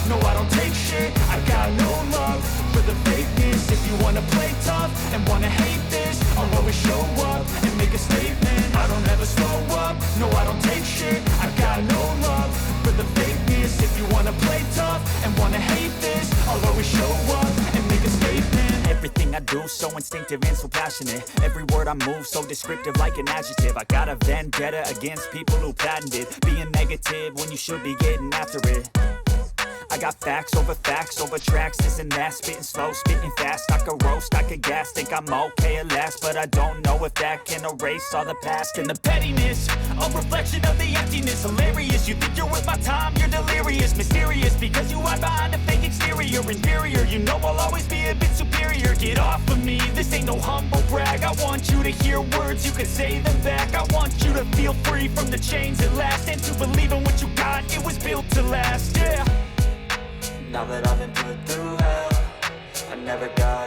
no I don't take shit. I got no love for the fakeness. If you wanna play tough and wanna hate this, I'll always show up and make a statement. I don't ever slow up, no I don't take shit. I got no love for the fakeness. If you wanna play tough and wanna hate this, I'll always show up and make a statement. Everything I do so instinctive and so passionate. Every word I move so descriptive like an adjective. I got a vendetta against people who patented being negative when you should be getting after it. I got facts over tracks, this and that. Spitting slow, spitting fast. I could roast, I could gas. Think I'm okay at last, but I don't know if that can erase all the past. And the pettiness, a reflection of the emptiness. Hilarious, you think you're worth my time, you're delirious. Mysterious, because you hide behind a fake exterior. Inferior, you know I'll always be a bit superior. Get off of me, this ain't no humble brag. I want you to hear words, you can say them back. I want you to feel free from the chains at last, and to believe in what you got, it was built to last, yeah. Now that I've been put through hell, I never got